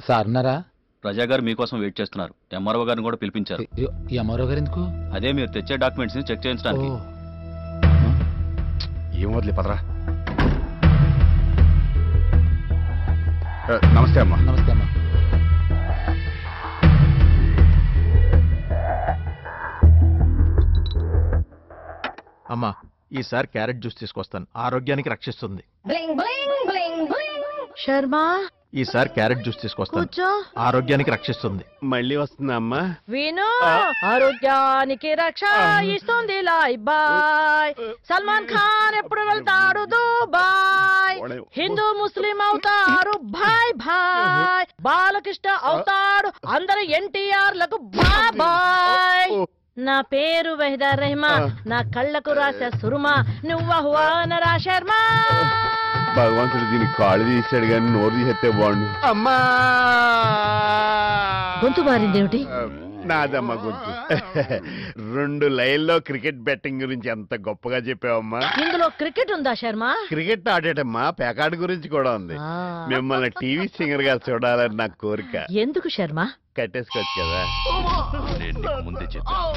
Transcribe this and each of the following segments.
Sir ఉన్నారా? ప్రజా గారు మీకోసం వెయిట్ చేస్తున్నారు. ఎంఆర్ఓ గారిని కూడా పిలిపించారు. ఎంఆర్ఓ గారు ఎందుకు? అదే మీరు తెచ్చే డాక్యుమెంట్స్ ని చెక్ చేయించడానికి. ఏం వదిలే పదరా. నమస్తే అమ్మా. నమస్తే అమ్మా. అమ్మా ఈసారి క్యారెట్ జ్యూస్ తీసుకొస్తాను, ఆరోగ్యానికి రక్షిస్తుంది. శర్మా ఈసారి క్యారెట్ జ్యూస్ తీసుకొస్తాను, ఆరోగ్యానికి రక్షిస్తుంది. మళ్ళీ వస్తుందా అమ్మా? విను, ఆరోగ్యానికి రక్ష ఇస్తుంది లైఫ్ బాయ్. సల్మాన్ ఖాన్ ఎప్పుడు వెళ్తాడు దుబాయ్. హిందూ ముస్లిం అవుతారు భాయ్ భాయ్. బాలకృష్ణ అవుతాడు అందరు ఎన్టీఆర్ లకు బాయ్ బాయ్. నా పేరు వహీదా రెహమా, నా కళ్ళకు రాసా సురుమా, నువ్వహువా నరా శర్మా. భగవంతుడు దీనికి కాళ్ళు తీసాడు కానీ నోరు తీసేస్తే బాగుండు. అమ్మా గొంతు మారిందేమిటి? నాదమ్మా గొంతు. 2 లైన్లో క్రికెట్ బెట్టింగ్ గురించి ఎంత గొప్పగా చెప్పావమ్మా. ఇందులో క్రికెట్ ఉందా శర్మా? క్రికెట్ ఆడేటమ్మా, పేకాడు గురించి కూడా ఉంది. మిమ్మల్ని టీవీ సింగర్ గా చూడాలని నాకు కోరిక. ఎందుకు శర్మా? కట్టేసుకోవచ్చు కదా. ముందే చెప్పాను,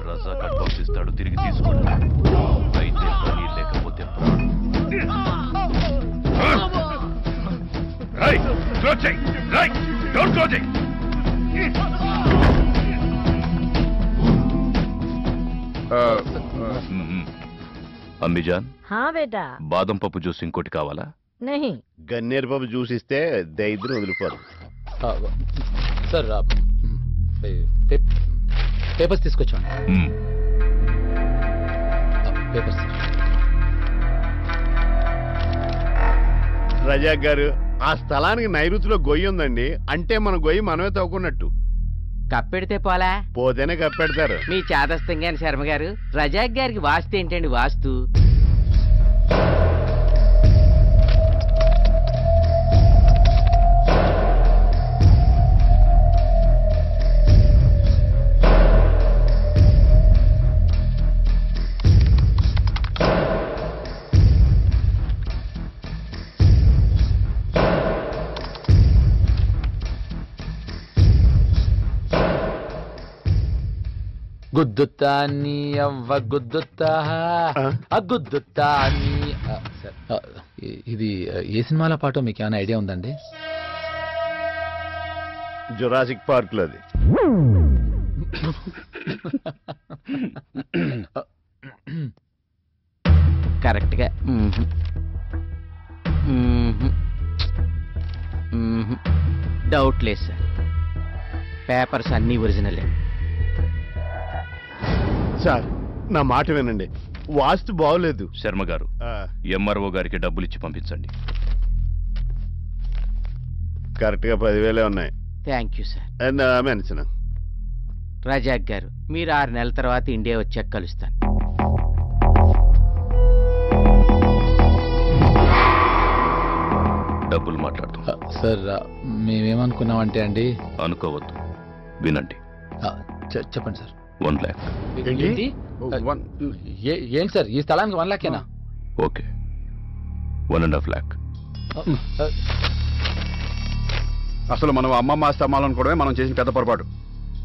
రజా అడ్వాన్స్ ఇస్తాడు, తిరిగి తీసుకోండి. అయితే పని లేకపోతే అంబిజాన్. హా బేటా. బాదం పప్పు జ్యూస్ ఇంకోటి కావాలా? నహీ. గన్నేరు పప్పు జ్యూస్ ఇస్తే దైద్యం వదిలిపోరు. సార్ పేపర్స్ తీసుకొచ్చాను. పేపర్స్. రజాక్ గారు, ఆ స్థలానికి నైరుతిలో గొయ్యి ఉందండి. అంటే మన గొయ్యి మనమే తవ్వుకున్నట్టు. కప్పెడితే పోలా? పోతేనే కప్పెడతారు. మీ చేదస్తం గాని శర్మ గారు, రజాక్ గారికి వాస్తు ఏంటండి? వాస్తు గుద్దుతాని అవ్వ గుద్దుతా గుద్దుతాని. ఇది ఏ సినిమాల పాటో మీకు ఏమైనా ఐడియా ఉందండి? జురాసిక్ పార్క్ లోది. కరెక్ట్ గా డౌట్ లేదు సార్. పేపర్స్ అన్ని ఒరిజినలే సార్. నా మాట వినండి, వాస్తు బాగోలేదు. శర్మ గారు, ఎంఆర్ఓ గారికి డబ్బులు ఇచ్చి పంపించండి. కరెక్ట్ గా 10,000 ఉన్నాయి. Thank you sir. Mention. Razak గారు, మీరు 6 నెలల తర్వాత ఇండియా వచ్చాక కలుస్తాను. డబ్బులు మాట్లాడుతున్నాం సార్. మేమేమనుకున్నామంటే అండి. అనుకోవద్దు, వినండి. చెప్పండి సార్. 1 lakh. ఏంటి సార్, ఈ స్థలానికి 1 lakh? Okay, 1.5 lakh. అసలు మనం అమ్మమ్మ ఆస్తి అమ్మాలనుకోవడమే మనం చేసిన పెద్ద పొరపాటు.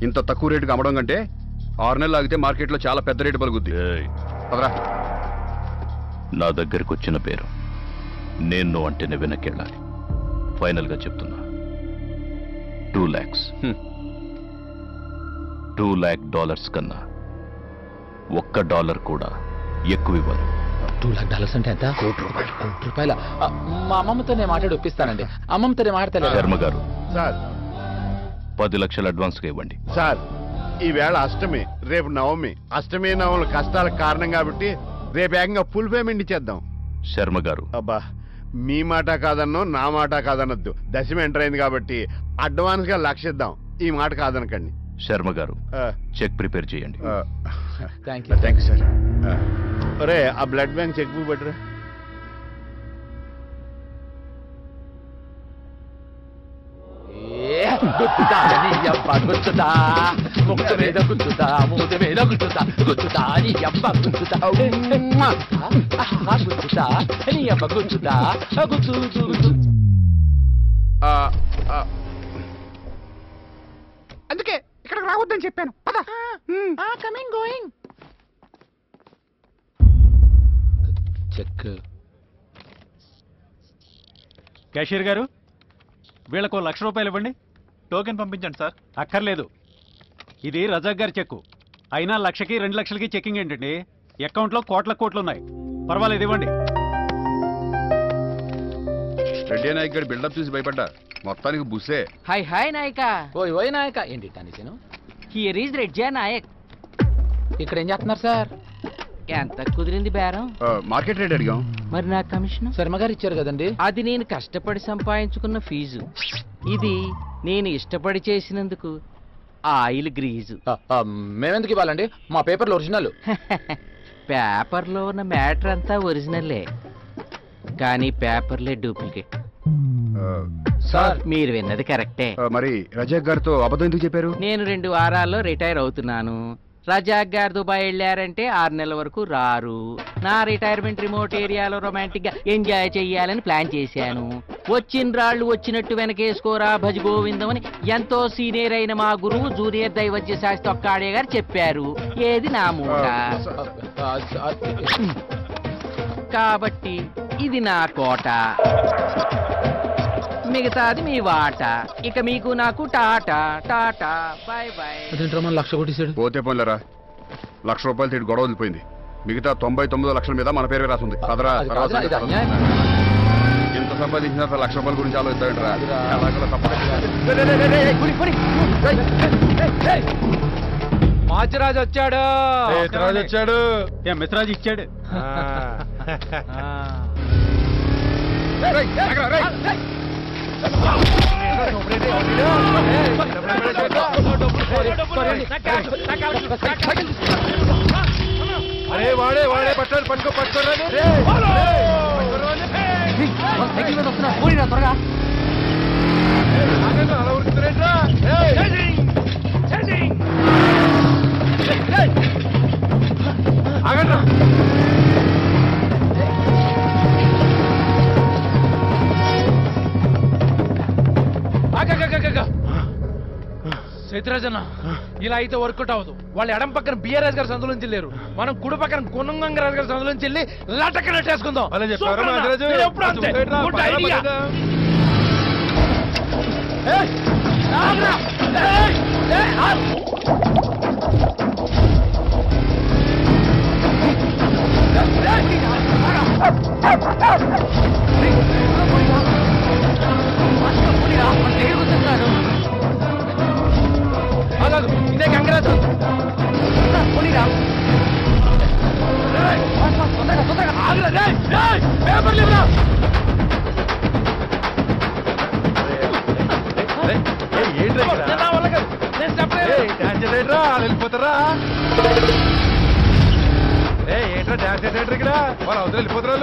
ఇంత తక్కువ రేటుకి అమ్మడం కంటే 6 నెలలు ఆగితే మార్కెట్లో చాలా పెద్ద రేటు పలుకుద్ది. నా దగ్గరకు వచ్చిన పేరు నేను అంటేనే వెనక్కెళ్ళాలి. ఫైనల్ గా చెప్తున్నా, 2 lakhs. $2 lakh కన్నా $1 కూడా ఎక్కువ ఇవ్వరు. $2 lakh అంటే ఎంత? కోటి రూపాయల. మా అమ్మమ్మతో నేను మాట్లాడి ఒప్పిస్తానండి. అమ్మమ్మతో నేను మాట్లాడలేదు. శర్మ గారు సార్, 10 లక్షలు అడ్వాన్స్ గా ఇవ్వండి. సార్, ఈవేళ అష్టమి, రేపు నవమి. అష్టమి నవముల కష్టాలకు కారణం కాబట్టి రేపు ఏకంగా ఫుల్ పేమెంట్ ఇచ్చేద్దాం. శర్మ గారు, అబ్బా, మీ మాట కాదన్నో నా మాట కాదనొద్దు. దశమి ఎంటర్ అయింది కాబట్టి అడ్వాన్స్ గా 1 లక్ష ఇద్దాం. ఈ మాట కాదనకండి. శర్మ గారు, చెక్ ప్రిపేర్ చేయండి. Thank you sir. అరే, ఆ బ్లడ్ బ్యాంక్ చెక్ బుక్ పెట్టరా. గుచ్చుతా నీ అబ్బ గుచ్చుతా ముక్కు మీద గుచ్చుతా మూతి మీద గుచ్చుతా గుచ్చుతా నీ అబ్బ గుచ్చుతా గుచ్చుతా నీ అబ్బ గుచ్చుతా గుచ్చు గుచ్చు. అందుకే ఇక్కడికి రావద్దని చెప్పాను. Coming going. చెక్. క్యాషియర్ గారు, వీళ్ళకు 1,00,000 రూపాయలు ఇవ్వండి. టోకెన్ పంపించండి సార్. అక్కర్లేదు, ఇది రజాక్ గారి చెక్కు. అయినా 1,00,000కి 2 లక్షలకి చెక్కింగ్ ఏంటండి? అకౌంట్లో కోట్లు ఉన్నాయి. పర్వాలేదు, ఇవ్వండి. రెడ్డి నాయక్ గారి బిల్డప్ చూసి భయపడ్డా. మొత్తానికి బుస్సే. హాయ్ హాయ్ నాయక. ఓయ్ నాయక. ఏంటి కానిసేను? హియర్ ఈజ్ రెడ్జా నాయక్. ఇక్కడ ఏం చేస్తున్నారు సార్? ఎంత కుదిరింది బేరం? మార్కెట్ రేట్ అడిగాం. మరి నా కమిషన్? శర్మ గారు ఇచ్చారు కదండి. అది నేను కష్టపడి సంపాదించుకున్న ఫీజు. ఇది నేను ఇష్టపడి చేసినందుకు ఆయిల్ గ్రీజు. మేమెందుకు ఇవ్వాలండి? మా పేపర్లు ఒరిజినల్. పేపర్లో ఉన్న మ్యాటర్ అంతా ఒరిజినల్లే, కానీ పేపర్లే డూప్లికేట్. సార్ మీరు విన్నది కరెక్టే. మరి రజాక్ గారితో అబద్ధం ఎందుకు చెప్పారు? నేను 2 వారాల్లో రిటైర్ అవుతున్నాను. రజాక్ గారు దుబాయ్ వెళ్ళారంటే 6 నెలల వరకు రారు. నా రిటైర్మెంట్ రిమోట్ ఏరియాలో రొమాంటిక్ గా ఎంజాయ్ చెయ్యాలని ప్లాన్ చేశాను. వచ్చిన రాళ్లు వచ్చినట్టు వెనకేసుకోరా భజ్ గోవిందం అని ఎంతో సీనియర్ అయిన మా గురువు జూనియర్ దైవజ్య శాస్త్రి ఒక్కాడే గారు చెప్పారు. ఏది నా మూట. కాబట్టి ఇది నా కోట, మిగతాది మీ వాట. ఇక మీకు నాకు టాటా టాటా బాయ్ బాయ్. 1,00,000 కొట్టేశాడు. పోతే పోలేరా, 1,00,000 రూపాయలు తీటి గొడవ వదిలిపోయింది. మిగతా 99 లక్షల మీద మన పేరు రాసింది. అదరా ఇంత సంపాదించిన 1,00,000 రూపాయల గురించి ఆలోచిస్తాడంటరా. మాచిరాజు వచ్చాడు. వచ్చాడు. మిత్రాజు ఇచ్చాడు. అరే వాడే పట్టాలి. పట్టుకోరా. త్వరగా అలా ఉరుకుతురేట్రా. ఆగండ్రా. సైతరాజన్న, ఇలా అయితే వర్కౌట్ అవ్వదు. వాళ్ళు ఎడం పక్కన బిఆర్ఎస్ గారి సందులో నుంచి వెళ్ళారు. మనం కుడి పక్కన గుణంగంగరాజు గారి సందులో నుంచి వెళ్ళి లటక్కన వేసుకుందాం. ఇదే గంగరాజు. పేపర్ లేవురా. వెళ్ళిపోతారా? ఏంట్రా డాన్స్ థియేటర్ ఇక్కడ? వాళ్ళు అవతల వెళ్ళిపోతారు.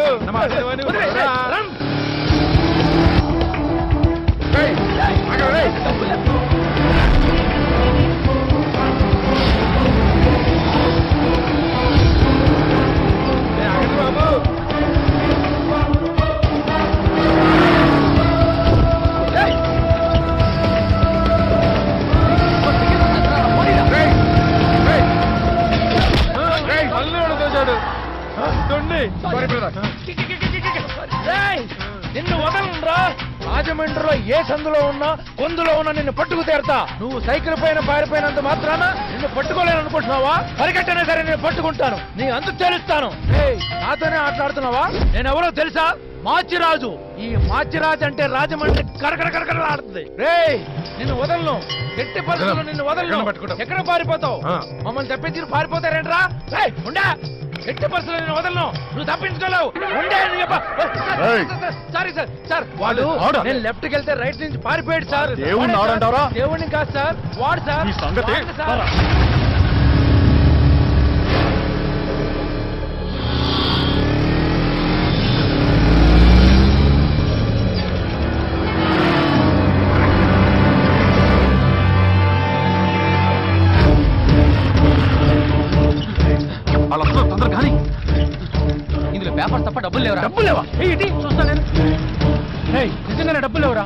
నిన్ను వదలరా. రాజమండ్రిలో ఏ సందులో ఉన్నా కొందులో ఉన్నా నిన్ను పట్టుకు తీరతా. నువ్వు సైకిల్ పైన పారిపోయినంత మాత్రాన నిన్ను పట్టుకోలేను అనుకుంటున్నావా? పరిగెట్టనే సరే నేను పట్టుకుంటాను. నీ అంతు తెలుస్తాను. నాతోనే ఆటలాడుతున్నావా? నేనెవరో తెలుసా? మాచిరాజు. ఈ మాచిరాజు అంటే రాజమండ్రి కరకరకరకరలాడుతుంది. రేయ్, నిన్ను వదలను. ఎట్టి పరిస్థితుల్లో నిన్ను వదలను. ఎక్కడ పారిపోతావు? మమ్మల్ని తప్పించి పారిపోతారేంట్రా? ఉండా. ఎట్టి పరిస్థితుల్లో నేను వదలను. నువ్వు తప్పించుకోలేవు. Sorry sir. సార్ వాడు నేను లెఫ్ట్ కి వెళ్తే రైట్ నుంచి పారిపోయాడు సార్. దేవుడిని కాదు సార్, వాడు సార్. పేపర్ తప్ప డబ్బులు లేవరా? డబ్బులు లేవా? ఏంటి చూస్తా నేను. నిజంగానే డబ్బులు లేవరా?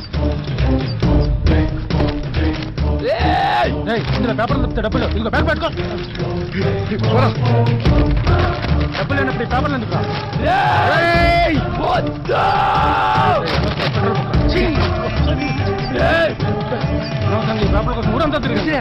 ఇందులో పేపర్ తప్పితే డబ్బులు. ఇంకో పేపర్ పెట్టుకో. డబ్బులు లేనప్పుడు ఈ పేపర్లు ఎందుకు? ఈ పేపర్ కోసం ఊరంతా తిరిగి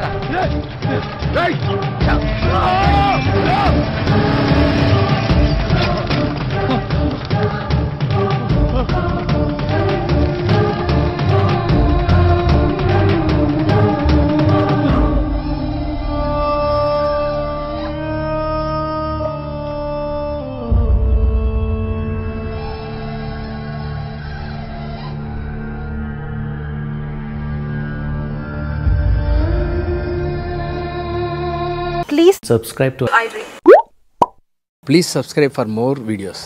Please subscribe to iDream. Please subscribe for more videos.